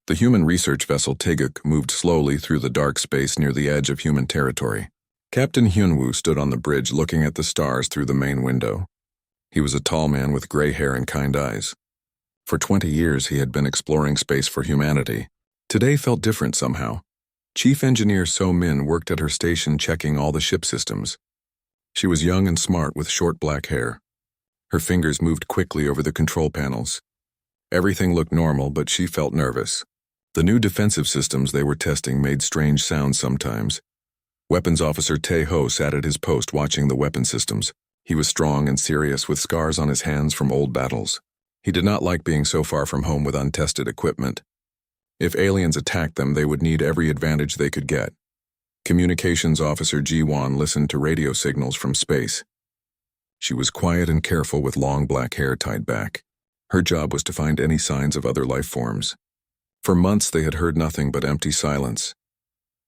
The human research vessel Taeguk moved slowly through the dark space near the edge of human territory. Captain Hyunwoo stood on the bridge looking at the stars through the main window. He was a tall man with gray hair and kind eyes. For 20 years he had been exploring space for humanity. Today felt different somehow. Chief Engineer So Min worked at her station checking all the ship systems. She was young and smart with short black hair. Her fingers moved quickly over the control panels. Everything looked normal, but she felt nervous. The new defensive systems they were testing made strange sounds sometimes. Weapons Officer Tae-ho sat at his post watching the weapon systems. He was strong and serious with scars on his hands from old battles. He did not like being so far from home with untested equipment. If aliens attacked them, they would need every advantage they could get. Communications Officer Ji-won listened to radio signals from space. She was quiet and careful with long black hair tied back. Her job was to find any signs of other life forms. For months they had heard nothing but empty silence.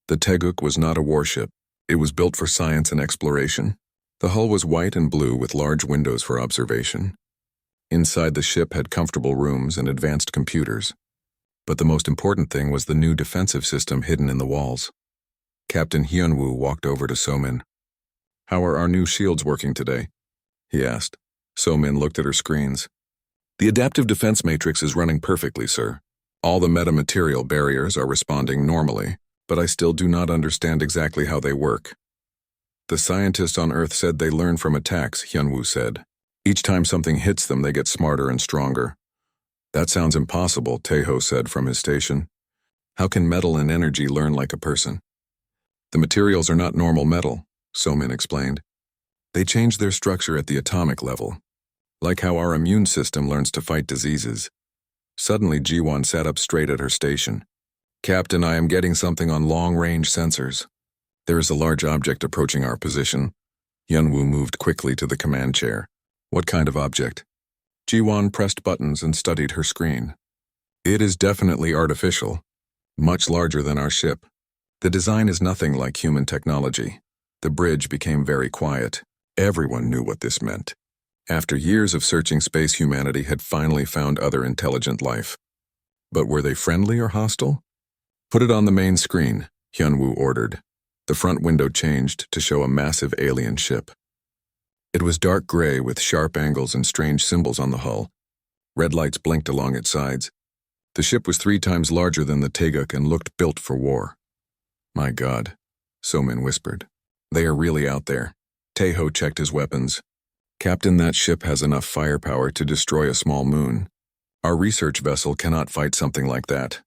The Taeguk was not a warship. It was built for science and exploration. The hull was white and blue with large windows for observation. Inside the ship had comfortable rooms and advanced computers. But the most important thing was the new defensive system hidden in the walls. Captain Hyunwoo walked over to So-min. "How are our new shields working today?" he asked. So-min looked at her screens. "The adaptive defense matrix is running perfectly, sir. All the metamaterial barriers are responding normally, but I still do not understand exactly how they work." "The scientists on Earth said they learn from attacks," Hyunwoo said. "Each time something hits them, they get smarter and stronger." "That sounds impossible," Tae-ho said from his station. "How can metal and energy learn like a person?" "The materials are not normal metal," So-min explained. "They change their structure at the atomic level, like how our immune system learns to fight diseases." Suddenly, Ji-won sat up straight at her station. "Captain, I am getting something on long-range sensors. There is a large object approaching our position." Hyunwoo moved quickly to the command chair. "What kind of object?" Ji-won pressed buttons and studied her screen. "It is definitely artificial, much larger than our ship. The design is nothing like human technology." The bridge became very quiet. Everyone knew what this meant. After years of searching space, humanity had finally found other intelligent life. But were they friendly or hostile? "Put it on the main screen," Hyunwoo ordered. The front window changed to show a massive alien ship. It was dark gray with sharp angles and strange symbols on the hull. Red lights blinked along its sides. The ship was 3 times larger than the Taeguk and looked built for war. "My God," So-min whispered. "They are really out there." Tae-ho checked his weapons. "Captain, that ship has enough firepower to destroy a small moon. Our research vessel cannot fight something like that."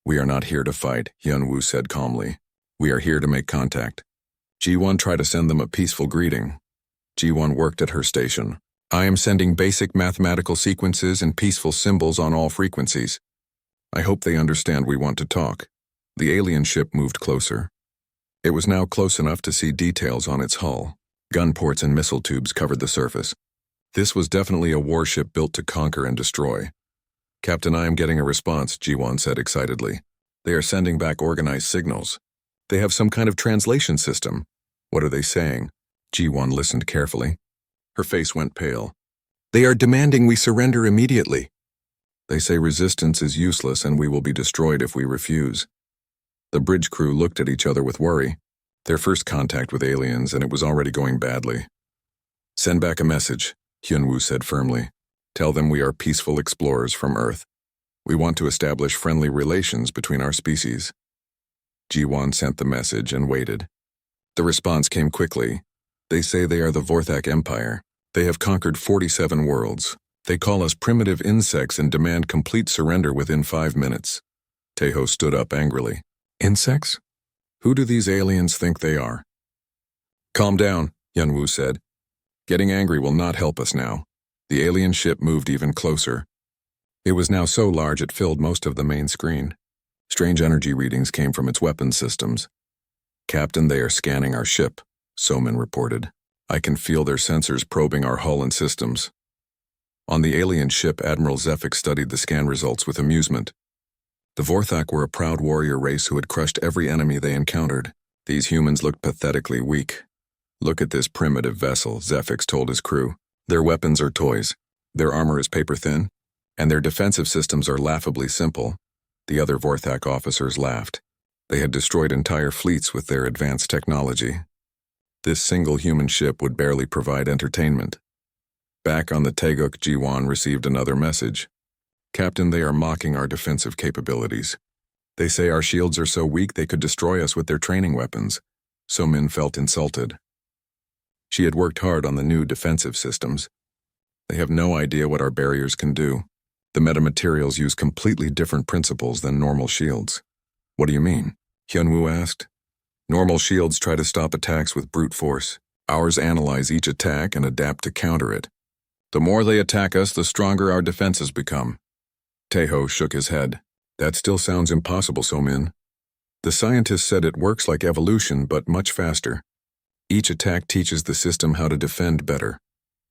"We are not here to fight," Hyunwoo said calmly. "We are here to make contact." Ji-won tried to send them a peaceful greeting. Ji-won worked at her station. "I am sending basic mathematical sequences and peaceful symbols on all frequencies. I hope they understand we want to talk." The alien ship moved closer. It was now close enough to see details on its hull. Gun ports and missile tubes covered the surface. This was definitely a warship built to conquer and destroy. "Captain, I am getting a response," Ji-won said excitedly. "They are sending back organized signals. They have some kind of translation system." "What are they saying?" Ji-won listened carefully. Her face went pale. "They are demanding we surrender immediately. They say resistance is useless and we will be destroyed if we refuse." The bridge crew looked at each other with worry. Their first contact with aliens, and it was already going badly. "Send back a message," Hyunwoo said firmly. "Tell them we are peaceful explorers from Earth. We want to establish friendly relations between our species." Ji-won sent the message and waited. The response came quickly. "They say they are the Vorthak Empire. They have conquered 47 worlds. They call us primitive insects and demand complete surrender within 5 minutes." Tae-ho stood up angrily. "Insects? Who do these aliens think they are?" "Calm down," Hyunwoo said. "Getting angry will not help us now." The alien ship moved even closer. It was now so large it filled most of the main screen. Strange energy readings came from its weapons systems. "Captain, they are scanning our ship," So-min reported. "I can feel their sensors probing our hull and systems." On the alien ship, Admiral Zephyk studied the scan results with amusement. The Vorthak were a proud warrior race who had crushed every enemy they encountered. These humans looked pathetically weak. "Look at this primitive vessel," Zephyk told his crew. "Their weapons are toys, their armor is paper-thin, and their defensive systems are laughably simple. The other Vorthak officers laughed. They had destroyed entire fleets with their advanced technology. This single human ship would barely provide entertainment. Back on the Teguk, Jiwan received another message. Captain, they are mocking our defensive capabilities. They say our shields are so weak they could destroy us with their training weapons. So-min felt insulted. She had worked hard on the new defensive systems. They have no idea what our barriers can do. The metamaterials use completely different principles than normal shields. What do you mean? Hyunwoo asked. Normal shields try to stop attacks with brute force. Ours analyze each attack and adapt to counter it. The more they attack us, the stronger our defenses become. Taeho shook his head. That still sounds impossible, So-min. The scientist said it works like evolution, but much faster. Each attack teaches the system how to defend better.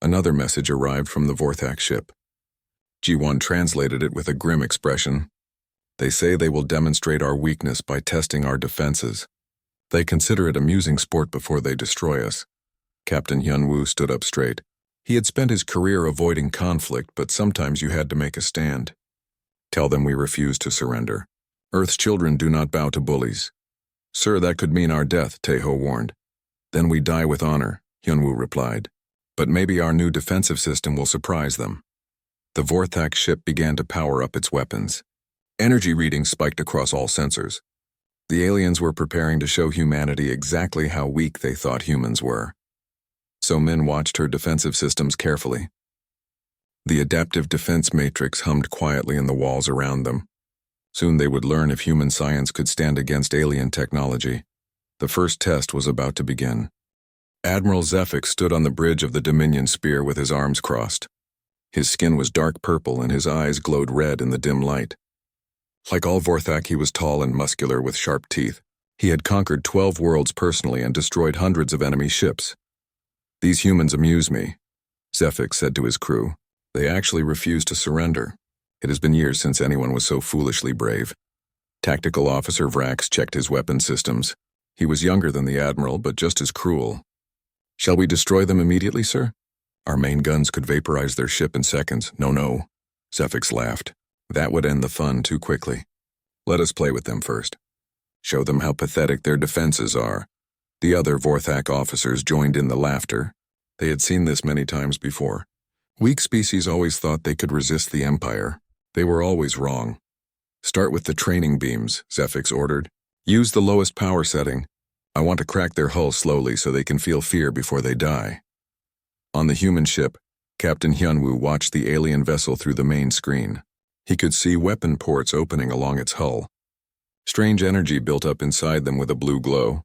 Another message arrived from the Vorthak ship. Jiwon translated it with a grim expression. They say they will demonstrate our weakness by testing our defenses. They consider it amusing sport before they destroy us. Captain Hyunwoo stood up straight. He had spent his career avoiding conflict, but sometimes you had to make a stand. Tell them we refuse to surrender. Earth's children do not bow to bullies. Sir, that could mean our death, Taeho warned. Then we die with honor, Hyunwoo replied. But maybe our new defensive system will surprise them. The Vorthak ship began to power up its weapons. Energy readings spiked across all sensors. The aliens were preparing to show humanity exactly how weak they thought humans were. So-min watched her defensive systems carefully. The adaptive defense matrix hummed quietly in the walls around them. Soon they would learn if human science could stand against alien technology. The first test was about to begin. Admiral Zephyx stood on the bridge of the Dominion Spear with his arms crossed. His skin was dark purple and his eyes glowed red in the dim light. Like all Vorthak, he was tall and muscular with sharp teeth. He had conquered 12 worlds personally and destroyed hundreds of enemy ships. These humans amuse me, Zephyx said to his crew. They actually refuse to surrender. It has been years since anyone was so foolishly brave. Tactical Officer Vrax checked his weapon systems. He was younger than the Admiral, but just as cruel. Shall we destroy them immediately, sir? Our main guns could vaporize their ship in seconds. No, Zephyx laughed. That would end the fun too quickly. Let us play with them first. Show them how pathetic their defenses are. The other Vorthak officers joined in the laughter. They had seen this many times before. Weak species always thought they could resist the Empire. They were always wrong. Start with the training beams, Zephyx ordered. Use the lowest power setting. I want to crack their hull slowly so they can feel fear before they die. On the human ship, Captain Hyunwoo watched the alien vessel through the main screen. He could see weapon ports opening along its hull. Strange energy built up inside them with a blue glow.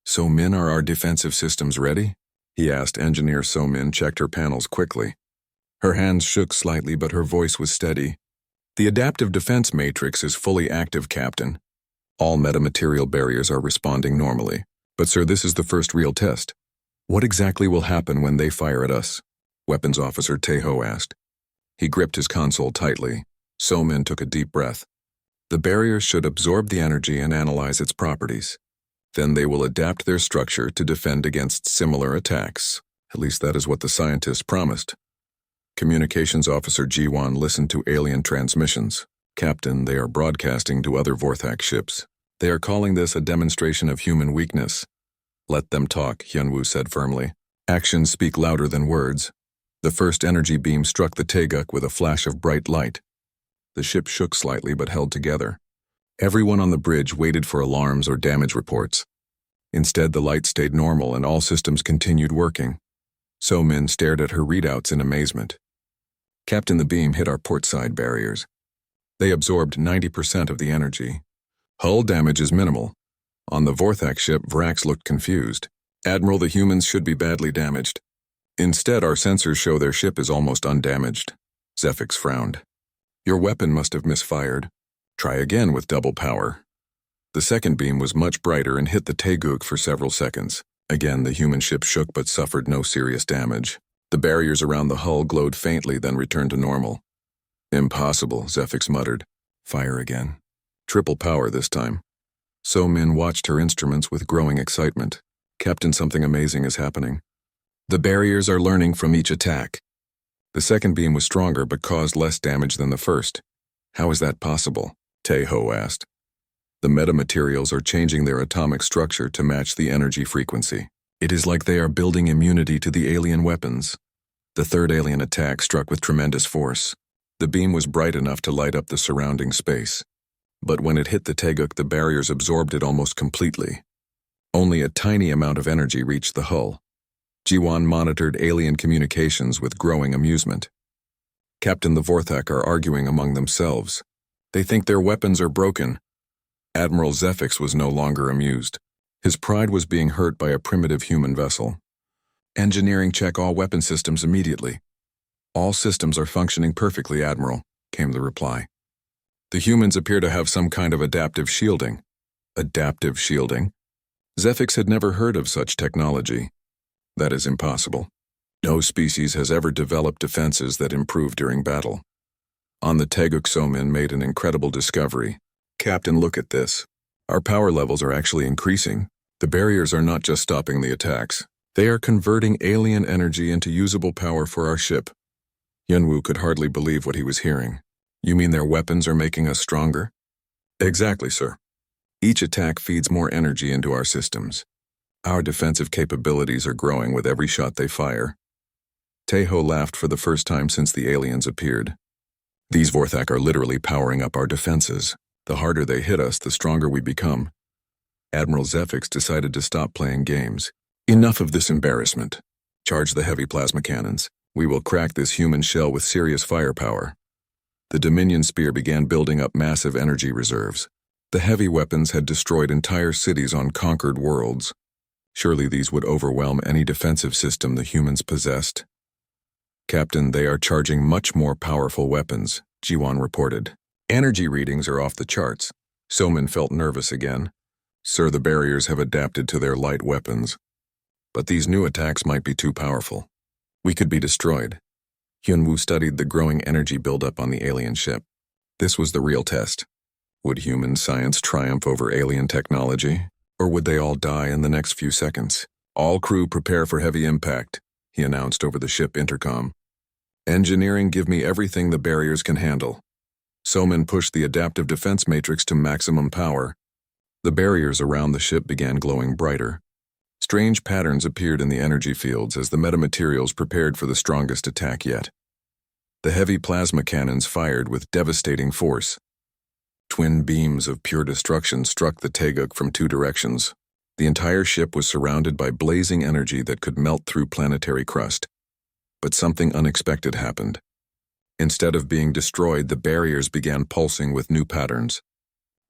So-min, are our defensive systems ready? He asked. Engineer So-min checked her panels quickly. Her hands shook slightly, but her voice was steady. The adaptive defense matrix is fully active, Captain. All metamaterial barriers are responding normally. But sir, this is the first real test. What exactly will happen when they fire at us? Weapons Officer Taeho asked. He gripped his console tightly. So-min took a deep breath. The barriers should absorb the energy and analyze its properties. Then they will adapt their structure to defend against similar attacks. At least that is what the scientists promised. Communications Officer Jiwon listened to alien transmissions. Captain, they are broadcasting to other Vorthak ships. They are calling this a demonstration of human weakness. Let them talk, Hyunwoo said firmly. Actions speak louder than words. The first energy beam struck the Teguk with a flash of bright light. The ship shook slightly but held together. Everyone on the bridge waited for alarms or damage reports. Instead, the light stayed normal and all systems continued working. So-min stared at her readouts in amazement. Captain, the beam hit our portside barriers. They absorbed 90% of the energy. Hull damage is minimal. On the Vorthak ship, Vrax looked confused. Admiral, the humans should be badly damaged. Instead, our sensors show their ship is almost undamaged. Zephyx frowned. Your weapon must have misfired. Try again with double power. The second beam was much brighter and hit the Teguk for several seconds. Again, the human ship shook but suffered no serious damage. The barriers around the hull glowed faintly, then returned to normal. Impossible, Zephyx muttered. Fire again. Triple power this time. So-min watched her instruments with growing excitement. Captain, something amazing is happening. The barriers are learning from each attack. The second beam was stronger but caused less damage than the first. How is that possible? Taeho asked. The metamaterials are changing their atomic structure to match the energy frequency. It is like they are building immunity to the alien weapons. The third alien attack struck with tremendous force. The beam was bright enough to light up the surrounding space. But when it hit the Taeguk, the barriers absorbed it almost completely. Only a tiny amount of energy reached the hull. Jiwon monitored alien communications with growing amusement. Captain the Vorthak are arguing among themselves. They think their weapons are broken. Admiral Zefix was no longer amused. His pride was being hurt by a primitive human vessel. Engineering, check all weapon systems immediately. All systems are functioning perfectly, Admiral, came the reply. The humans appear to have some kind of adaptive shielding. Adaptive shielding? Zefix had never heard of such technology. That is impossible. No species has ever developed defenses that improve during battle. On the Taeguk, Somin made an incredible discovery. Captain, look at this. Our power levels are actually increasing. The barriers are not just stopping the attacks. They are converting alien energy into usable power for our ship. Yunwoo could hardly believe what he was hearing. You mean their weapons are making us stronger? Exactly, sir. Each attack feeds more energy into our systems. Our defensive capabilities are growing with every shot they fire. Taeho laughed for the first time since the aliens appeared. These Vorthak are literally powering up our defenses. The harder they hit us, the stronger we become. Admiral Zefix decided to stop playing games. Enough of this embarrassment. Charge the heavy plasma cannons. We will crack this human shell with serious firepower. The Dominion Spear began building up massive energy reserves. The heavy weapons had destroyed entire cities on conquered worlds. Surely these would overwhelm any defensive system the humans possessed. Captain, they are charging much more powerful weapons, Jiwon reported. Energy readings are off the charts. Somin felt nervous again. Sir, the barriers have adapted to their light weapons. But these new attacks might be too powerful. We could be destroyed. Hyunwoo studied the growing energy buildup on the alien ship. This was the real test. Would human science triumph over alien technology? Or would they all die in the next few seconds? All crew prepare for heavy impact, he announced over the ship intercom. Engineering, give me everything the barriers can handle. Somin pushed the adaptive defense matrix to maximum power. The barriers around the ship began glowing brighter. Strange patterns appeared in the energy fields as the metamaterials prepared for the strongest attack yet. The heavy plasma cannons fired with devastating force. Twin beams of pure destruction struck the Taeguk from two directions. The entire ship was surrounded by blazing energy that could melt through planetary crust. But something unexpected happened. Instead of being destroyed, the barriers began pulsing with new patterns.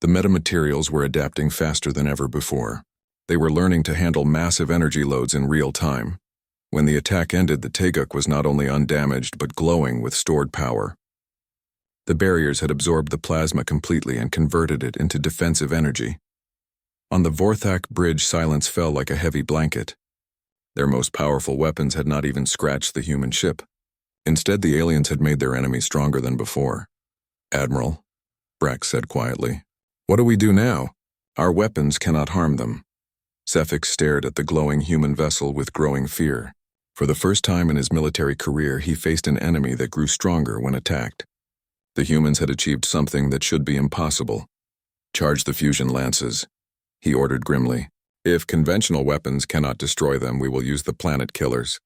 The metamaterials were adapting faster than ever before. They were learning to handle massive energy loads in real time. When the attack ended, the Taeguk was not only undamaged but glowing with stored power. The barriers had absorbed the plasma completely and converted it into defensive energy. On the Vorthak bridge, silence fell like a heavy blanket. Their most powerful weapons had not even scratched the human ship. Instead, the aliens had made their enemy stronger than before. Admiral, Brack said quietly, what do we do now? Our weapons cannot harm them. Zefix stared at the glowing human vessel with growing fear. For the first time in his military career, he faced an enemy that grew stronger when attacked. The humans had achieved something that should be impossible. Charge the fusion lances, he ordered grimly. If conventional weapons cannot destroy them, we will use the planet killers.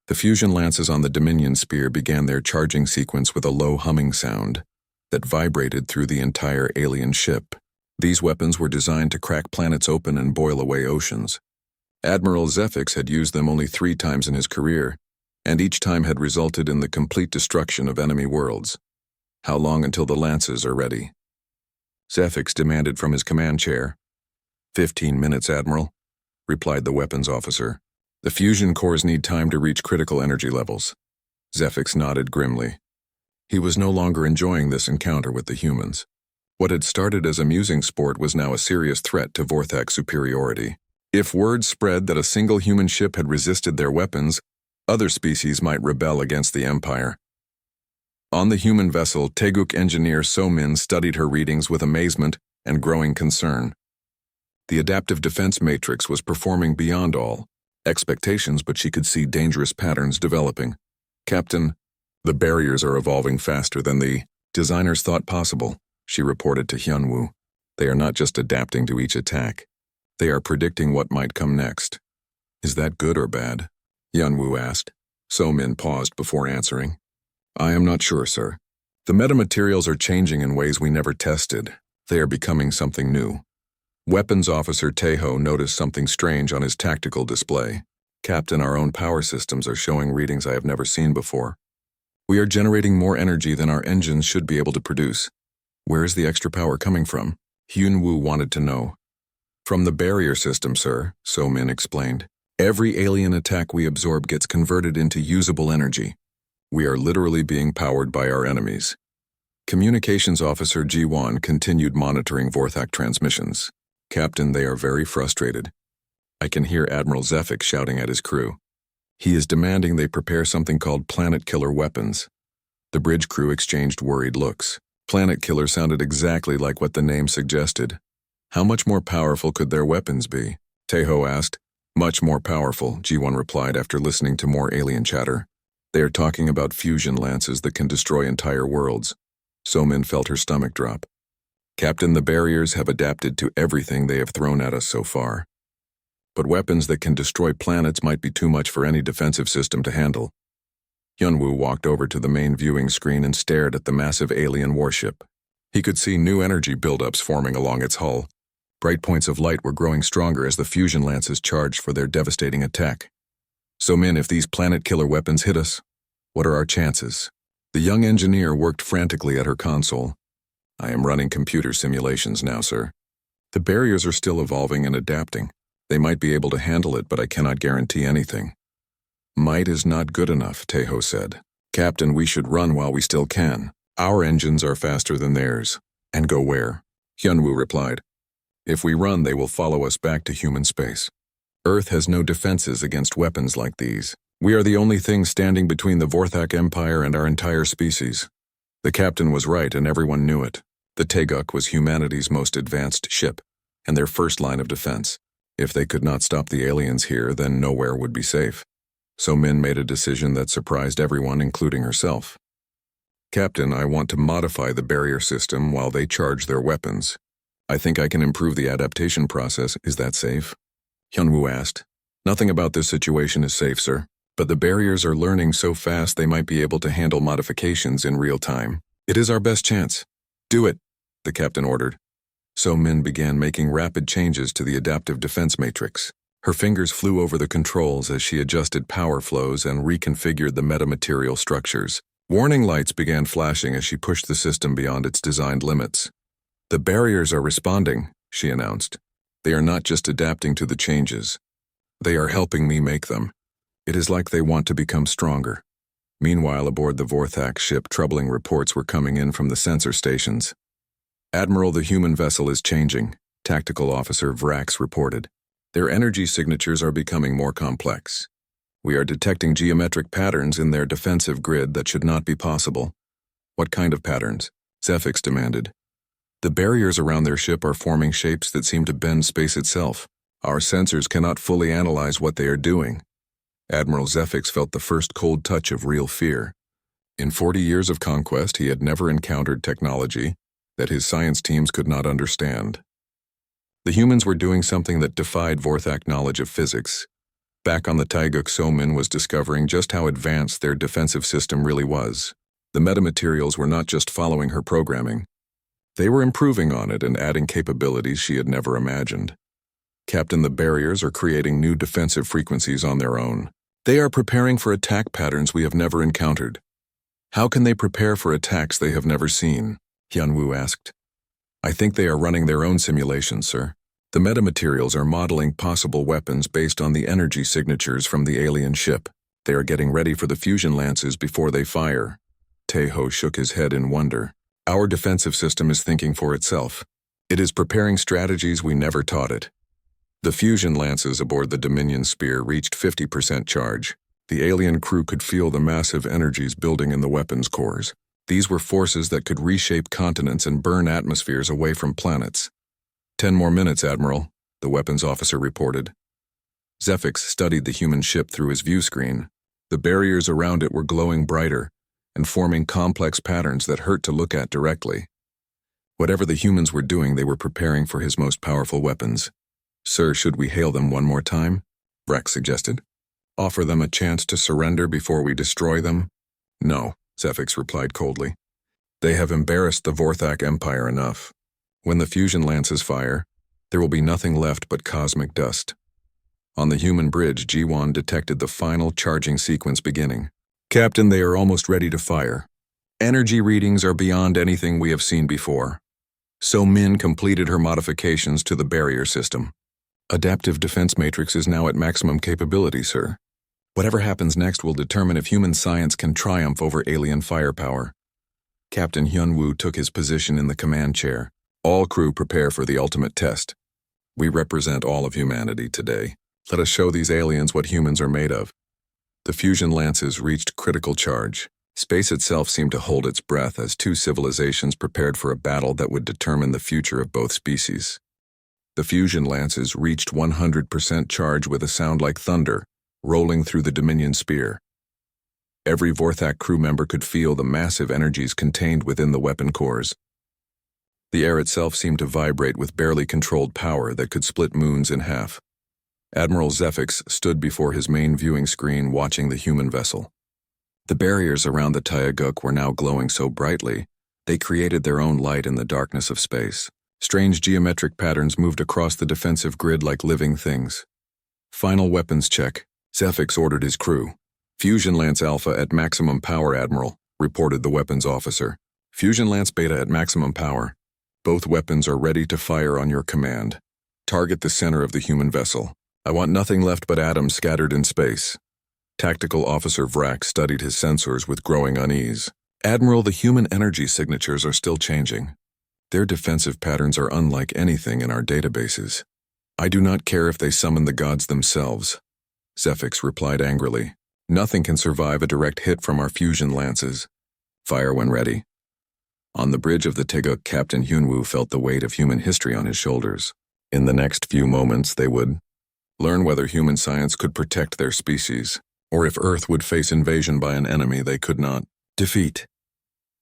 The fusion lances on the Dominion Spear began their charging sequence with a low humming sound that vibrated through the entire alien ship. These weapons were designed to crack planets open and boil away oceans. Admiral Zefix had used them only 3 times in his career, and each time had resulted in the complete destruction of enemy worlds. How long until the lances are ready? Zefix demanded from his command chair. 15 minutes, Admiral, replied the weapons officer. The fusion cores need time to reach critical energy levels. Zefix nodded grimly. He was no longer enjoying this encounter with the humans. What had started as amusing sport was now a serious threat to Vorthak's superiority. If word spread that a single human ship had resisted their weapons, other species might rebel against the Empire. On the human vessel, Taeguk engineer So-min studied her readings with amazement and growing concern. The adaptive defense matrix was performing beyond all expectations, but she could see dangerous patterns developing. Captain, the barriers are evolving faster than the designers thought possible. she reported to Hyunwoo. They are not just adapting to each attack. They are predicting what might come next. Is that good or bad? Hyunwoo asked. So-min paused before answering. I am not sure, sir. The metamaterials are changing in ways we never tested. They are becoming something new. Weapons Officer Taeho noticed something strange on his tactical display. Captain, our own power systems are showing readings I have never seen before. We are generating more energy than our engines should be able to produce. Where is the extra power coming from? Hyunwoo wanted to know. From the barrier system, sir, So-min explained. Every alien attack we absorb gets converted into usable energy. We are literally being powered by our enemies. Communications Officer Ji-won continued monitoring Vorthak transmissions. Captain, they are very frustrated. I can hear Admiral Zefik shouting at his crew. He is demanding they prepare something called planet killer weapons. The bridge crew exchanged worried looks. Planet killer sounded exactly like what the name suggested. How much more powerful could their weapons be? Taeho asked. Much more powerful, Ji-won replied after listening to more alien chatter. They are talking about fusion lances that can destroy entire worlds. So-min felt her stomach drop. Captain, the barriers have adapted to everything they have thrown at us so far. But weapons that can destroy planets might be too much for any defensive system to handle. Hyunwoo walked over to the main viewing screen and stared at the massive alien warship. He could see new energy buildups forming along its hull. Bright points of light were growing stronger as the fusion lances charged for their devastating attack. So-min, if these planet-killer weapons hit us, what are our chances? The young engineer worked frantically at her console. I am running computer simulations now, sir. The barriers are still evolving and adapting. They might be able to handle it, but I cannot guarantee anything. Might is not good enough, Taeho said. Captain, we should run while we still can. Our engines are faster than theirs. And go where? Hyunwoo replied. If we run, they will follow us back to human space. Earth has no defenses against weapons like these. We are the only thing standing between the Vorthak Empire and our entire species. The captain was right, and everyone knew it. The Taeguk was humanity's most advanced ship, and their first line of defense. If they could not stop the aliens here, then nowhere would be safe. So-min made a decision that surprised everyone, including herself. Captain, I want to modify the barrier system while they charge their weapons. I think I can improve the adaptation process. Is that safe? Hyunwoo asked. Nothing about this situation is safe, sir. But the barriers are learning so fast they might be able to handle modifications in real time. It is our best chance. Do it, the captain ordered. So-min began making rapid changes to the adaptive defense matrix. Her fingers flew over the controls as she adjusted power flows and reconfigured the metamaterial structures. Warning lights began flashing as she pushed the system beyond its designed limits. The barriers are responding, she announced. They are not just adapting to the changes. They are helping me make them. It is like they want to become stronger. Meanwhile, aboard the Vorthak ship, troubling reports were coming in from the sensor stations. Admiral, the human vessel is changing, Tactical Officer Vrax reported. Their energy signatures are becoming more complex. We are detecting geometric patterns in their defensive grid that should not be possible. What kind of patterns? Zefix demanded. The barriers around their ship are forming shapes that seem to bend space itself. Our sensors cannot fully analyze what they are doing. Admiral Zefix felt the first cold touch of real fear. In 40 years of conquest, he had never encountered technology that his science teams could not understand. The humans were doing something that defied Vorthak knowledge of physics. Back on the Taeguk, So-min was discovering just how advanced their defensive system really was. The metamaterials were not just following her programming. They were improving on it and adding capabilities she had never imagined. Captain, the barriers are creating new defensive frequencies on their own. They are preparing for attack patterns we have never encountered. How can they prepare for attacks they have never seen? Hyunwoo asked. I think they are running their own simulations, sir. The metamaterials are modeling possible weapons based on the energy signatures from the alien ship. They are getting ready for the fusion lances before they fire. Taeho shook his head in wonder. Our defensive system is thinking for itself. It is preparing strategies we never taught it. The fusion lances aboard the Dominion Spear reached 50% charge. The alien crew could feel the massive energies building in the weapons cores. These were forces that could reshape continents and burn atmospheres away from planets. 10 more minutes, Admiral, the weapons officer reported. Zefix studied the human ship through his view screen. The barriers around it were glowing brighter and forming complex patterns that hurt to look at directly. Whatever the humans were doing, they were preparing for his most powerful weapons. "Sir, should we hail them one more time?" Vrax suggested. "Offer them a chance to surrender before we destroy them?" "No," Zephyx replied coldly. "They have embarrassed the Vorthak Empire enough. When the fusion lances fire, there will be nothing left but cosmic dust." On the human bridge, Jiwan detected the final charging sequence beginning. "Captain, they are almost ready to fire. Energy readings are beyond anything we have seen before." So Min completed her modifications to the barrier system. "Adaptive defense matrix is now at maximum capability, sir. Whatever happens next will determine if human science can triumph over alien firepower." Captain Hyunwoo took his position in the command chair. "All crew prepare for the ultimate test. We represent all of humanity today. Let us show these aliens what humans are made of." The fusion lances reached critical charge. Space itself seemed to hold its breath as two civilizations prepared for a battle that would determine the future of both species. The fusion lances reached 100% charge with a sound like thunder, rolling through the Dominion sphere. Every Vorthak crew member could feel the massive energies contained within the weapon cores. The air itself seemed to vibrate with barely controlled power that could split moons in half. Admiral Zephyx stood before his main viewing screen watching the human vessel. The barriers around the Taeguk were now glowing so brightly, they created their own light in the darkness of space. Strange geometric patterns moved across the defensive grid like living things. "Final weapons check," Zephyx ordered his crew. "Fusion Lance Alpha at maximum power, Admiral," reported the weapons officer. "Fusion Lance Beta at maximum power. Both weapons are ready to fire on your command. Target the center of the human vessel. I want nothing left but atoms scattered in space." Tactical Officer Vrax studied his sensors with growing unease. "Admiral, the human energy signatures are still changing. Their defensive patterns are unlike anything in our databases. I do not care if they summon the gods themselves." Zephyx replied angrily. "Nothing can survive a direct hit from our fusion lances. Fire when ready." On the bridge of the Taeguk, Captain Hyunwoo felt the weight of human history on his shoulders. In the next few moments, they would learn whether human science could protect their species, or if Earth would face invasion by an enemy they could not defeat.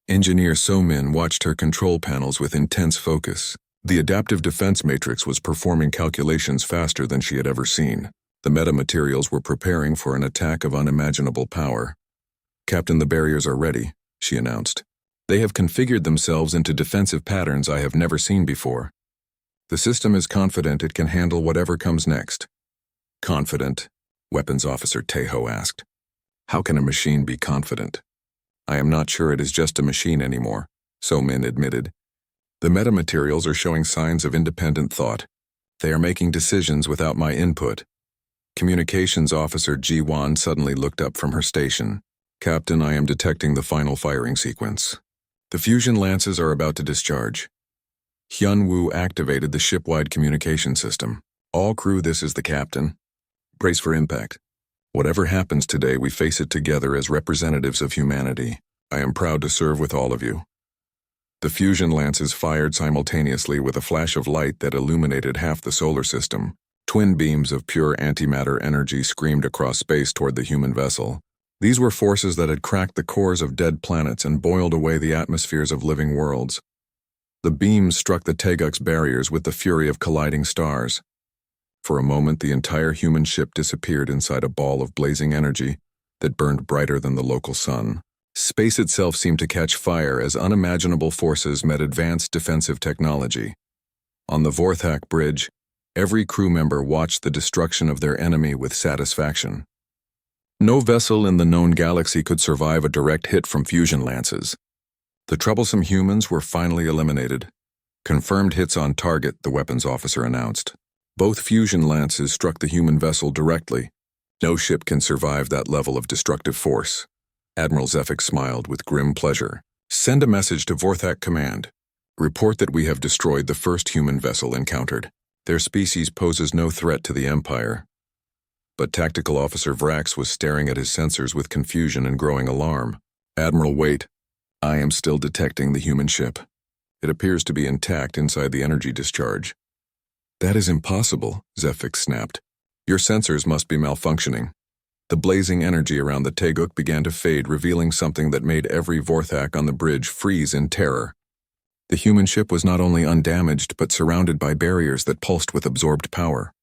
Engineer So-min watched her control panels with intense focus. The adaptive defense matrix was performing calculations faster than she had ever seen. The metamaterials were preparing for an attack of unimaginable power. "Captain, the barriers are ready," she announced. "They have configured themselves into defensive patterns I have never seen before. The system is confident it can handle whatever comes next." "Confident?" Weapons Officer Taeho asked. "How can a machine be confident?" "I am not sure it is just a machine anymore," So-min admitted. "The metamaterials are showing signs of independent thought. They are making decisions without my input." Communications Officer Ji-won suddenly looked up from her station. "Captain, I am detecting the final firing sequence. The fusion lances are about to discharge." Hyunwoo activated the ship-wide communication system. "All crew, this is the captain. Brace for impact. Whatever happens today, we face it together as representatives of humanity. I am proud to serve with all of you." The fusion lances fired simultaneously with a flash of light that illuminated half the solar system. Twin beams of pure antimatter energy screamed across space toward the human vessel. These were forces that had cracked the cores of dead planets and boiled away the atmospheres of living worlds. The beams struck the Taeguk's barriers with the fury of colliding stars. For a moment, the entire human ship disappeared inside a ball of blazing energy that burned brighter than the local sun. Space itself seemed to catch fire as unimaginable forces met advanced defensive technology. On the Vorthak bridge, every crew member watched the destruction of their enemy with satisfaction. No vessel in the known galaxy could survive a direct hit from fusion lances. The troublesome humans were finally eliminated. "Confirmed hits on target," the weapons officer announced. "Both fusion lances struck the human vessel directly. No ship can survive that level of destructive force." Admiral Zephyx smiled with grim pleasure. "Send a message to Vorthak Command. Report that we have destroyed the first human vessel encountered. Their species poses no threat to the Empire." But Tactical Officer Vrax was staring at his sensors with confusion and growing alarm. "Admiral, wait. I am still detecting the human ship. It appears to be intact inside the energy discharge." "That is impossible," Zephyx snapped. "Your sensors must be malfunctioning." The blazing energy around the Taeguk began to fade, revealing something that made every Vorthak on the bridge freeze in terror. The human ship was not only undamaged but surrounded by barriers that pulsed with absorbed power.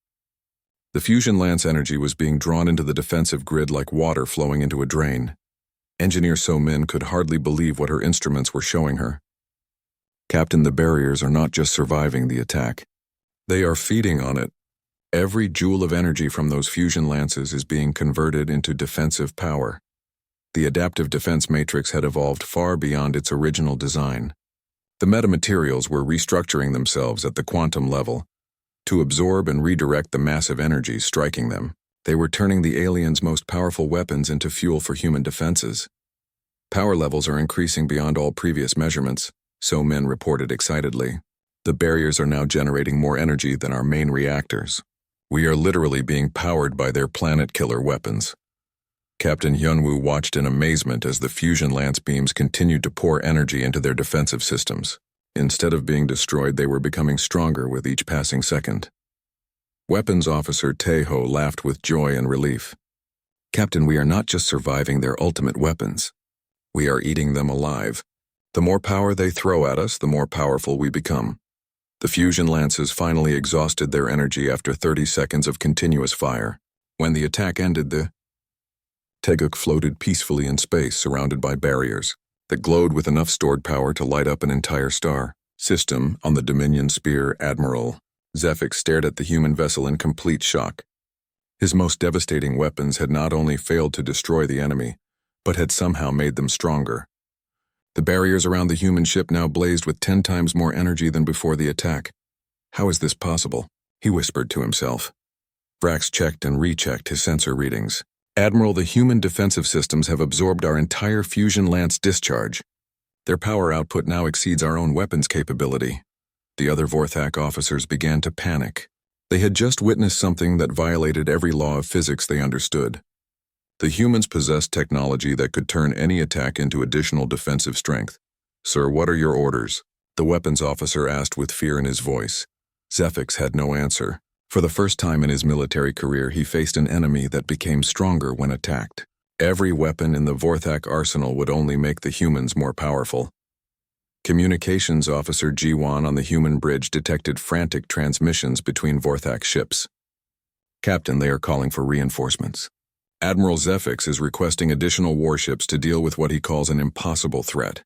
The fusion lance energy was being drawn into the defensive grid like water flowing into a drain. Engineer So-Min could hardly believe what her instruments were showing her. Captain, the barriers are not just surviving the attack. They are feeding on it. Every joule of energy from those fusion lances is being converted into defensive power. The adaptive defense matrix had evolved far beyond its original design. The metamaterials were restructuring themselves at the quantum level to absorb and redirect the massive energy striking them. They were turning the aliens' most powerful weapons into fuel for human defenses. Power levels are increasing beyond all previous measurements, So-Min reported excitedly. The barriers are now generating more energy than our main reactors. We are literally being powered by their planet-killer weapons. Captain Hyunwoo watched in amazement as the fusion lance beams continued to pour energy into their defensive systems. Instead of being destroyed, they were becoming stronger with each passing second. Weapons Officer Taeho laughed with joy and relief. Captain, we are not just surviving their ultimate weapons. We are eating them alive. The more power they throw at us, the more powerful we become. The fusion lances finally exhausted their energy after 30 seconds of continuous fire. When the attack ended, the Taeguk floated peacefully in space, surrounded by barriers that glowed with enough stored power to light up an entire star system. On the Dominion Spear, Admiral Zephyx stared at the human vessel in complete shock. His most devastating weapons had not only failed to destroy the enemy, but had somehow made them stronger. The barriers around the human ship now blazed with 10 times more energy than before the attack. How is this possible? He whispered to himself. Vrax checked and rechecked his sensor readings. Admiral, the human defensive systems have absorbed our entire fusion lance discharge. Their power output now exceeds our own weapons capability. The other Vorthak officers began to panic. They had just witnessed something that violated every law of physics they understood. The humans possessed technology that could turn any attack into additional defensive strength. Sir, what are your orders? The weapons officer asked with fear in his voice. Zephyx had no answer. For the first time in his military career, he faced an enemy that became stronger when attacked. Every weapon in the Vorthak arsenal would only make the humans more powerful. Communications Officer Ji-Won on the human bridge detected frantic transmissions between Vorthak ships. Captain, they are calling for reinforcements. Admiral Zephyx is requesting additional warships to deal with what he calls an impossible threat.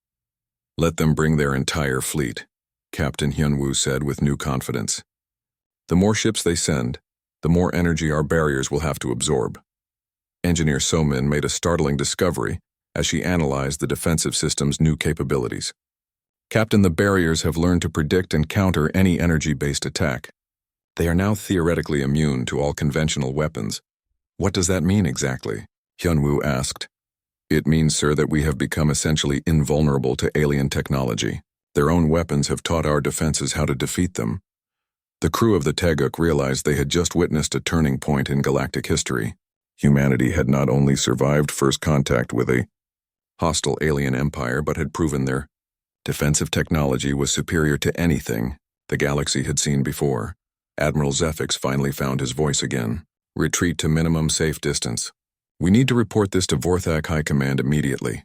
Let them bring their entire fleet, Captain Hyunwoo said with new confidence. The more ships they send, the more energy our barriers will have to absorb. Engineer So-Min made a startling discovery as she analyzed the defensive system's new capabilities. Captain, the barriers have learned to predict and counter any energy-based attack. They are now theoretically immune to all conventional weapons. What does that mean exactly? Hyunwoo asked. It means, sir, that we have become essentially invulnerable to alien technology. Their own weapons have taught our defenses how to defeat them. The crew of the Taeguk realized they had just witnessed a turning point in galactic history. Humanity had not only survived first contact with a hostile alien empire, but had proven their defensive technology was superior to anything the galaxy had seen before. Admiral Zephyx finally found his voice again. Retreat to minimum safe distance. We need to report this to Vorthak High Command immediately.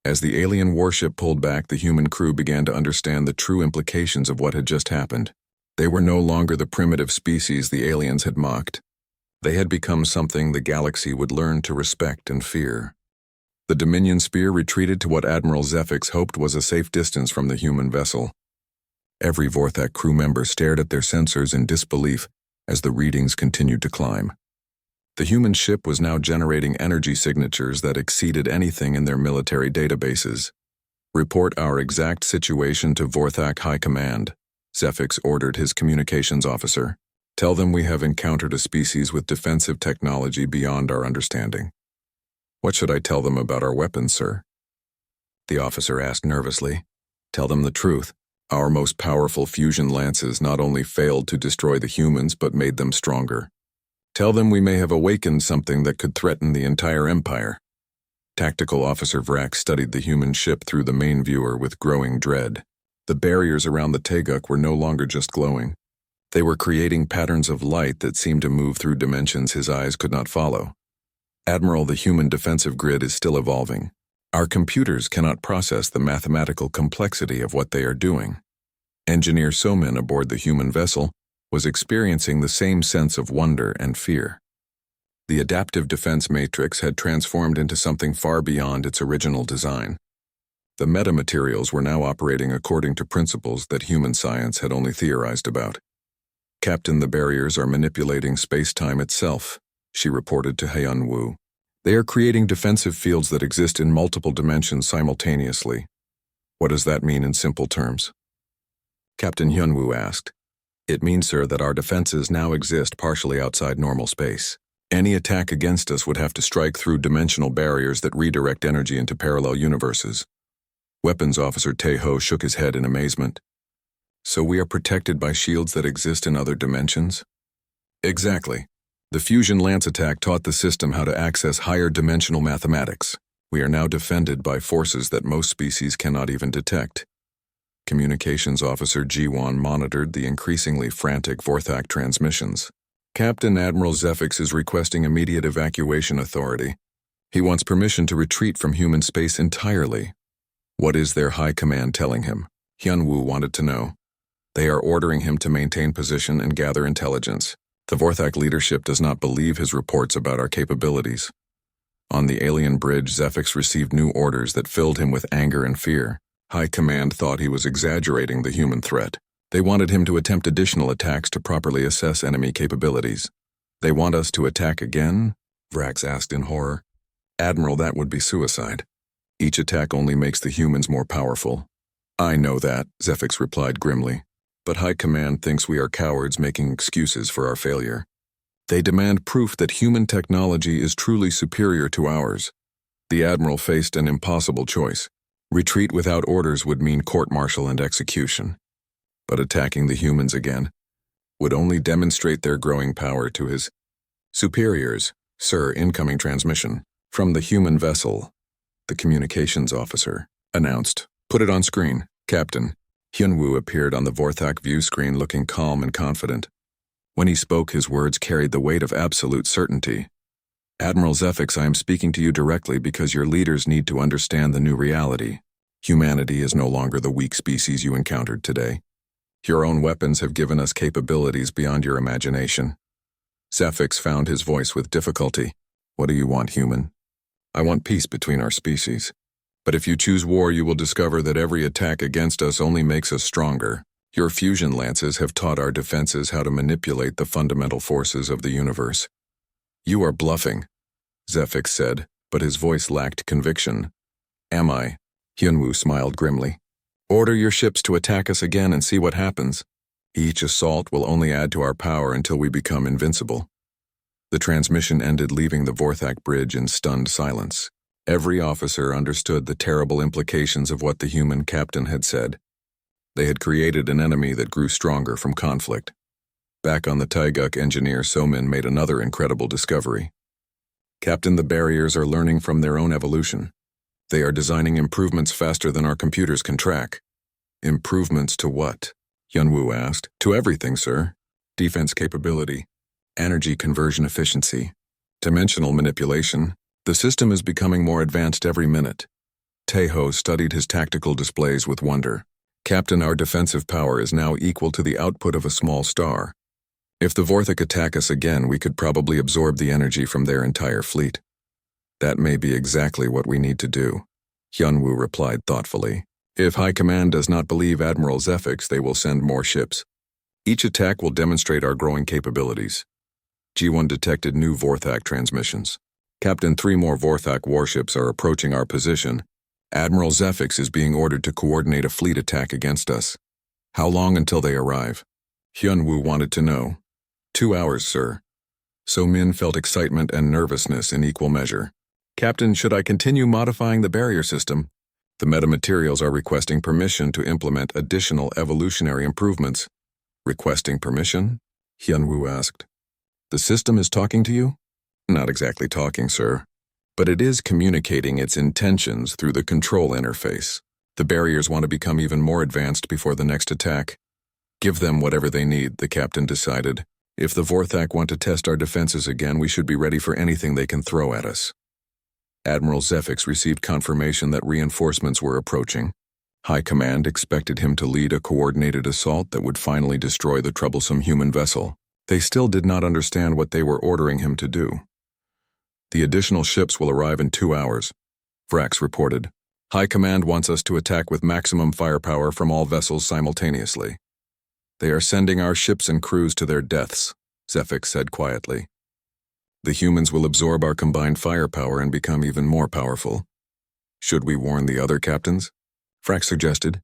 As the alien warship pulled back, the human crew began to understand the true implications of what had just happened. They were no longer the primitive species the aliens had mocked. They had become something the galaxy would learn to respect and fear. The Dominion Spear retreated to what Admiral Zephyx hoped was a safe distance from the human vessel. Every Vorthak crew member stared at their sensors in disbelief as the readings continued to climb. The human ship was now generating energy signatures that exceeded anything in their military databases. Report our exact situation to Vorthak High Command, Zephyx ordered his communications officer. Tell them we have encountered a species with defensive technology beyond our understanding. What should I tell them about our weapons, sir? The officer asked nervously. Tell them the truth. Our most powerful fusion lances not only failed to destroy the humans but made them stronger. Tell them we may have awakened something that could threaten the entire empire. Tactical Officer Vrax studied the human ship through the main viewer with growing dread. The barriers around the Taeguk were no longer just glowing. They were creating patterns of light that seemed to move through dimensions his eyes could not follow. Admiral, the human defensive grid is still evolving. Our computers cannot process the mathematical complexity of what they are doing. Engineer Somin aboard the human vessel was experiencing the same sense of wonder and fear. The adaptive defense matrix had transformed into something far beyond its original design. The metamaterials were now operating according to principles that human science had only theorized about. "Captain, the barriers are manipulating space-time itself," she reported to Hyun-woo. "They are creating defensive fields that exist in multiple dimensions simultaneously." "What does that mean in simple terms?" Captain Hyun-woo asked. "It means, sir, that our defenses now exist partially outside normal space. Any attack against us would have to strike through dimensional barriers that redirect energy into parallel universes." Weapons Officer Tae-ho shook his head in amazement. "So we are protected by shields that exist in other dimensions?" "Exactly. The Fusion Lance attack taught the system how to access higher dimensional mathematics. We are now defended by forces that most species cannot even detect." Communications Officer Ji-won monitored the increasingly frantic Vorthak transmissions. "Captain Admiral Zephyx is requesting immediate evacuation authority. He wants permission to retreat from human space entirely." "What is their high command telling him?" Hyun-woo wanted to know. "They are ordering him to maintain position and gather intelligence. The Vorthak leadership does not believe his reports about our capabilities." On the alien bridge, Zephyx received new orders that filled him with anger and fear. High command thought he was exaggerating the human threat. They wanted him to attempt additional attacks to properly assess enemy capabilities. "They want us to attack again?" Vrax asked in horror. "Admiral, that would be suicide. Each attack only makes the humans more powerful." "I know that," Zephyx replied grimly. "But High Command thinks we are cowards making excuses for our failure. They demand proof that human technology is truly superior to ours." The Admiral faced an impossible choice. Retreat without orders would mean court-martial and execution. But attacking the humans again would only demonstrate their growing power to his superiors. "Sir, incoming transmission from the human vessel," the communications officer announced. "Put it on screen, Captain." Hyun-woo appeared on the Vorthak view screen looking calm and confident. When he spoke, his words carried the weight of absolute certainty. "Admiral Zephyx, I am speaking to you directly because your leaders need to understand the new reality. Humanity is no longer the weak species you encountered today. Your own weapons have given us capabilities beyond your imagination." Zephyx found his voice with difficulty. "What do you want, human?" "I want peace between our species. But if you choose war, you will discover that every attack against us only makes us stronger. Your fusion lances have taught our defenses how to manipulate the fundamental forces of the universe." "You are bluffing," Zephyx said, but his voice lacked conviction. "Am I?" Hyun-woo smiled grimly. "Order your ships to attack us again and see what happens. Each assault will only add to our power until we become invincible." The transmission ended, leaving the Vorthak bridge in stunned silence. Every officer understood the terrible implications of what the human captain had said. They had created an enemy that grew stronger from conflict. Back on the Taeguk, Engineer Somin made another incredible discovery. "Captain, the barriers are learning from their own evolution. They are designing improvements faster than our computers can track." "Improvements to what?" Hyun-woo asked. "To everything, sir. Defense capability, energy conversion efficiency, dimensional manipulation. The system is becoming more advanced every minute." Tae-ho studied his tactical displays with wonder. "Captain, our defensive power is now equal to the output of a small star. If the Vorthak attack us again, we could probably absorb the energy from their entire fleet." "That may be exactly what we need to do," Hyun-woo replied thoughtfully. "If High Command does not believe Admiral Zephyx, they will send more ships. Each attack will demonstrate our growing capabilities." G1 detected new Vorthak transmissions. "Captain, 3 more Vorthak warships are approaching our position. Admiral Zephyx is being ordered to coordinate a fleet attack against us." "How long until they arrive?" Hyun-woo wanted to know. 2 hours, sir." So-min felt excitement and nervousness in equal measure. "Captain, should I continue modifying the barrier system?" "The metamaterials are requesting permission to implement additional evolutionary improvements." "Requesting permission?" Hyun-woo asked. "The system is talking to you?" "Not exactly talking, sir, but it is communicating its intentions through the control interface. The barriers want to become even more advanced before the next attack." "Give them whatever they need," the captain decided. "If the Vorthak want to test our defenses again, we should be ready for anything they can throw at us." Admiral Zephyx received confirmation that reinforcements were approaching. High Command expected him to lead a coordinated assault that would finally destroy the troublesome human vessel. They still did not understand what they were ordering him to do. The additional ships will arrive in 2 hours, Vrax reported. High Command wants us to attack with maximum firepower from all vessels simultaneously. They are sending our ships and crews to their deaths, Zephyx said quietly. The humans will absorb our combined firepower and become even more powerful. Should we warn the other captains? Vrax suggested.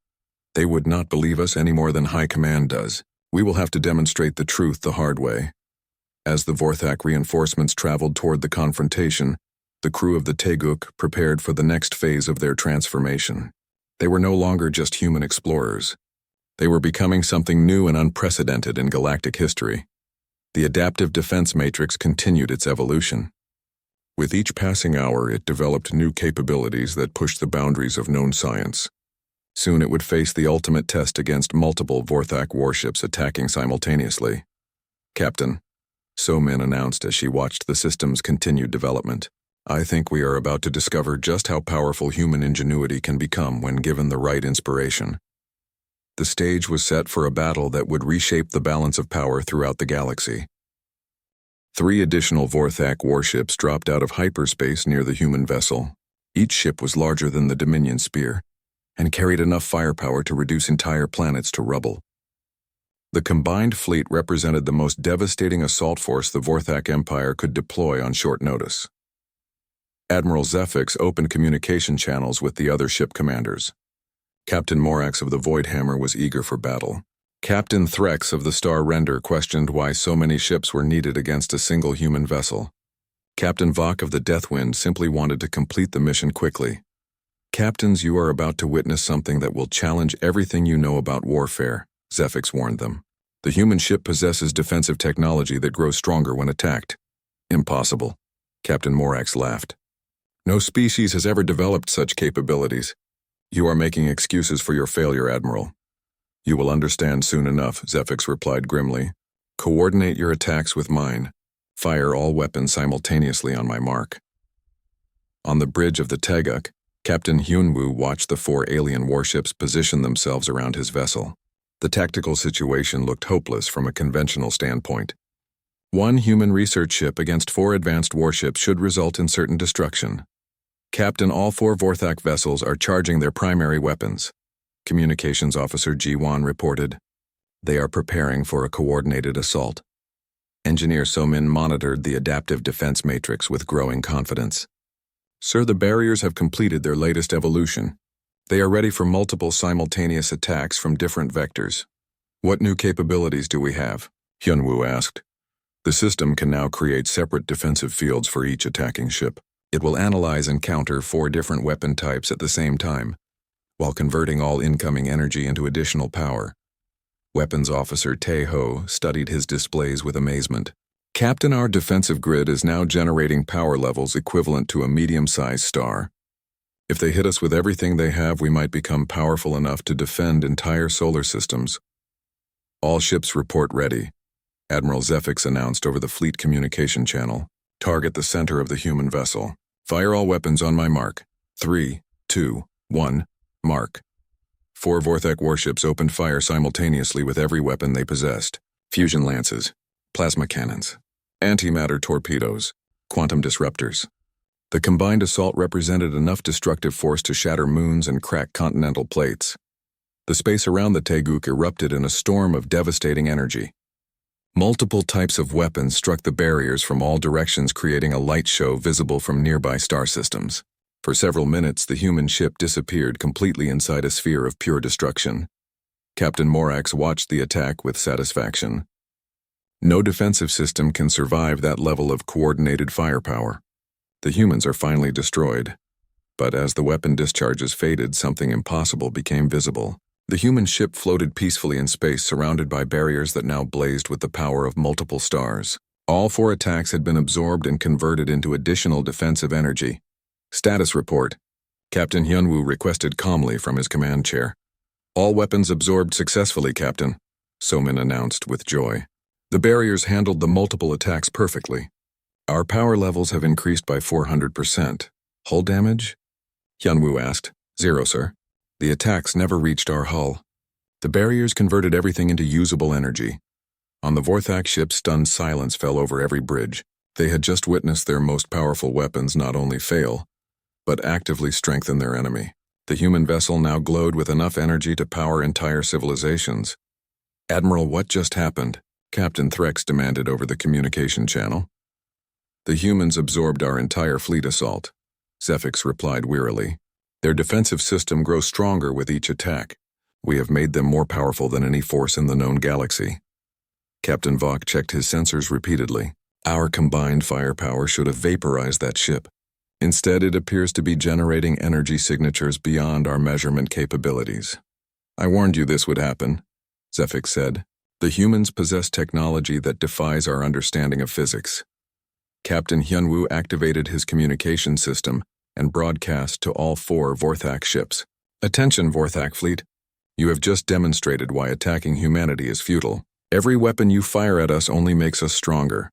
They would not believe us any more than High Command does. We will have to demonstrate the truth the hard way. As the Vorthak reinforcements traveled toward the confrontation, the crew of the Teguk prepared for the next phase of their transformation. They were no longer just human explorers. They were becoming something new and unprecedented in galactic history. The adaptive defense matrix continued its evolution. With each passing hour, it developed new capabilities that pushed the boundaries of known science. Soon it would face the ultimate test against multiple Vorthak warships attacking simultaneously. Captain, So-Min announced as she watched the system's continued development. I think we are about to discover just how powerful human ingenuity can become when given the right inspiration. The stage was set for a battle that would reshape the balance of power throughout the galaxy. 3 additional Vorthak warships dropped out of hyperspace near the human vessel. Each ship was larger than the Dominion Spear, and carried enough firepower to reduce entire planets to rubble. The combined fleet represented the most devastating assault force the Vorthak Empire could deploy on short notice. Admiral Zephyx opened communication channels with the other ship commanders. Captain Morax of the Voidhammer was eager for battle. Captain Threx of the Star Render questioned why so many ships were needed against a single human vessel. Captain Vok of the Deathwind simply wanted to complete the mission quickly. Captains, you are about to witness something that will challenge everything you know about warfare, Zephyx warned them. The human ship possesses defensive technology that grows stronger when attacked. Impossible, Captain Morax laughed. No species has ever developed such capabilities. You are making excuses for your failure, Admiral. You will understand soon enough, Zephyx replied grimly. Coordinate your attacks with mine. Fire all weapons simultaneously on my mark. On the bridge of the Teguk, Captain Hyunwoo watched the 4 alien warships position themselves around his vessel. The tactical situation looked hopeless from a conventional standpoint. 1 human research ship against 4 advanced warships should result in certain destruction. Captain, all 4 Vorthak vessels are charging their primary weapons. Communications Officer Ji-Wan reported. They are preparing for a coordinated assault. Engineer So-Min monitored the adaptive defense matrix with growing confidence. Sir, the barriers have completed their latest evolution. They are ready for multiple simultaneous attacks from different vectors. What new capabilities do we have? Hyunwoo asked. The system can now create separate defensive fields for each attacking ship. It will analyze and counter 4 different weapon types at the same time, while converting all incoming energy into additional power. Weapons Officer Tae-ho studied his displays with amazement. Captain, our defensive grid is now generating power levels equivalent to a medium-sized star. If they hit us with everything they have, we might become powerful enough to defend entire solar systems. All ships report ready, Admiral Zephyx announced over the fleet communication channel. Target the center of the human vessel. Fire all weapons on my mark. 3, 2, 1, mark. 4 Vorthak warships opened fire simultaneously with every weapon they possessed. Fusion lances, plasma cannons, antimatter torpedoes, quantum disruptors. The combined assault represented enough destructive force to shatter moons and crack continental plates. The space around the Teguk erupted in a storm of devastating energy. Multiple types of weapons struck the barriers from all directions, creating a light show visible from nearby star systems. For several minutes, the human ship disappeared completely inside a sphere of pure destruction. Captain Morax watched the attack with satisfaction. No defensive system can survive that level of coordinated firepower. The humans are finally destroyed. But as the weapon discharges faded, something impossible became visible. The human ship floated peacefully in space, surrounded by barriers that now blazed with the power of multiple stars. All 4 attacks had been absorbed and converted into additional defensive energy. Status report. Captain Hyunwoo requested calmly from his command chair. All weapons absorbed successfully, Captain, So-Min announced with joy. The barriers handled the multiple attacks perfectly. Our power levels have increased by 400%. Hull damage? Hyunwoo asked. 0, sir. The attacks never reached our hull. The barriers converted everything into usable energy. On the Vorthak ship, stunned silence fell over every bridge. They had just witnessed their most powerful weapons not only fail, but actively strengthen their enemy. The human vessel now glowed with enough energy to power entire civilizations. "Admiral, what just happened?" Captain Threx demanded over the communication channel. "The humans absorbed our entire fleet assault," Zephix replied wearily. "Their defensive system grows stronger with each attack. We have made them more powerful than any force in the known galaxy." Captain Vok checked his sensors repeatedly. "Our combined firepower should have vaporized that ship. Instead, it appears to be generating energy signatures beyond our measurement capabilities." "I warned you this would happen," Zephix said. "The humans possess technology that defies our understanding of physics." Captain Hyunwoo activated his communication system and broadcast to all 4 Vorthak ships. "Attention, Vorthak fleet. You have just demonstrated why attacking humanity is futile. Every weapon you fire at us only makes us stronger.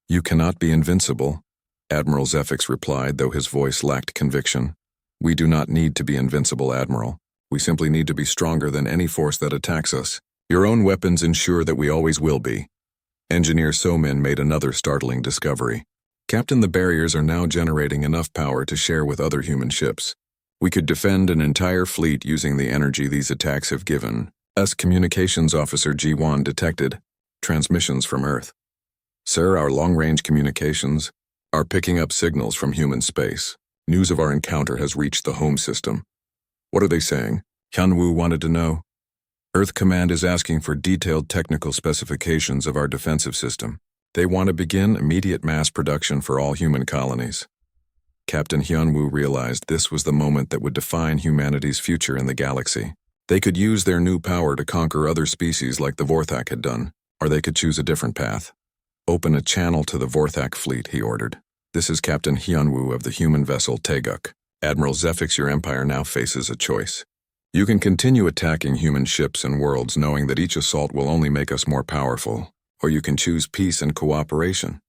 You cannot be invincible," Admiral Zephix replied, though his voice lacked conviction. "We do not need to be invincible, Admiral. We simply need to be stronger than any force that attacks us. Your own weapons ensure that we always will be." Engineer Somin made another startling discovery. "Captain, the barriers are now generating enough power to share with other human ships. We could defend an entire fleet using the energy these attacks have given us." Communications Officer Ji-Wan detected transmissions from Earth. "Sir, our long-range communications are picking up signals from human space. News of our encounter has reached the home system." "What are they saying?" Hyunwoo wanted to know. "Earth Command is asking for detailed technical specifications of our defensive system. They want to begin immediate mass production for all human colonies." Captain Hyunwoo realized this was the moment that would define humanity's future in the galaxy. They could use their new power to conquer other species like the Vorthak had done, or they could choose a different path. "Open a channel to the Vorthak fleet," he ordered. "This is Captain Hyunwoo of the human vessel Taeguk. Admiral Zephix, your empire now faces a choice. You can continue attacking human ships and worlds knowing that each assault will only make us more powerful, or you can choose peace and cooperation.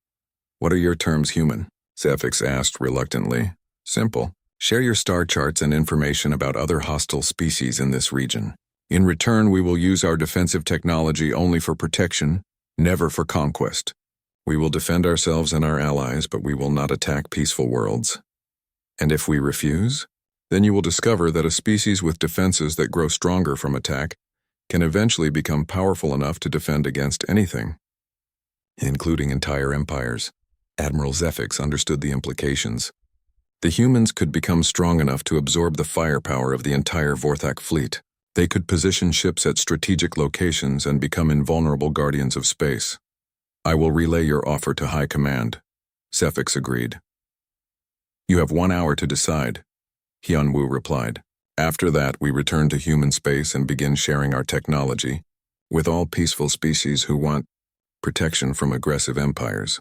What are your terms, human?" Zephix asked reluctantly. "Simple. Share your star charts and information about other hostile species in this region. In return, we will use our defensive technology only for protection, never for conquest. We will defend ourselves and our allies, but we will not attack peaceful worlds. And if we refuse, then you will discover that a species with defenses that grow stronger from attack can eventually become powerful enough to defend against anything, including entire empires." Admiral Zephix understood the implications. The humans could become strong enough to absorb the firepower of the entire Vorthak fleet. They could position ships at strategic locations and become invulnerable guardians of space. "I will relay your offer to High Command," Zephix agreed. "You have 1 hour to decide," Hyunwoo replied. "After that, we return to human space and begin sharing our technology with all peaceful species who want protection from aggressive empires."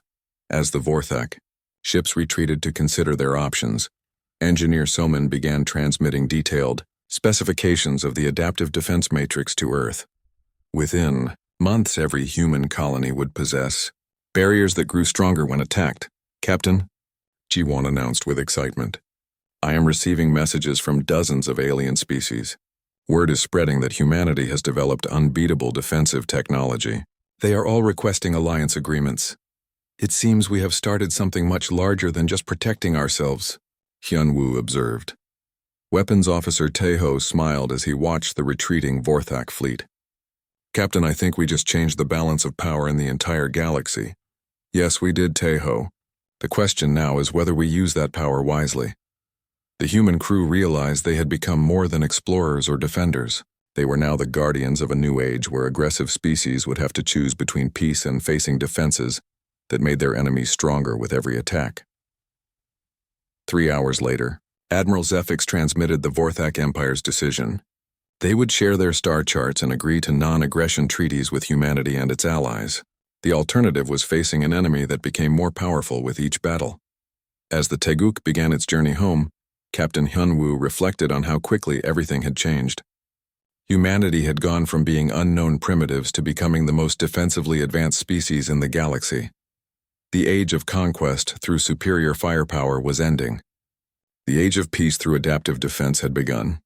As the Vorthak ships retreated to consider their options, Engineer Somin began transmitting detailed specifications of the adaptive defense matrix to Earth. Within months, every human colony would possess barriers that grew stronger when attacked. "Captain," Ji-Wan announced with excitement, "I am receiving messages from dozens of alien species. Word is spreading that humanity has developed unbeatable defensive technology. They are all requesting alliance agreements. It seems we have started something much larger than just protecting ourselves," Hyunwoo observed. Weapons Officer Taeho smiled as he watched the retreating Vorthak fleet. "Captain, I think we just changed the balance of power in the entire galaxy." "Yes, we did, Taeho. The question now is whether we use that power wisely." The human crew realized they had become more than explorers or defenders. They were now the guardians of a new age where aggressive species would have to choose between peace and facing defenses that made their enemies stronger with every attack. 3 hours later, Admiral Zephix transmitted the Vorthak Empire's decision. They would share their star charts and agree to non-aggression treaties with humanity and its allies. The alternative was facing an enemy that became more powerful with each battle. As the Taeguk began its journey home, Captain Hyunwoo reflected on how quickly everything had changed. Humanity had gone from being unknown primitives to becoming the most defensively advanced species in the galaxy. The age of conquest through superior firepower was ending. The age of peace through adaptive defense had begun.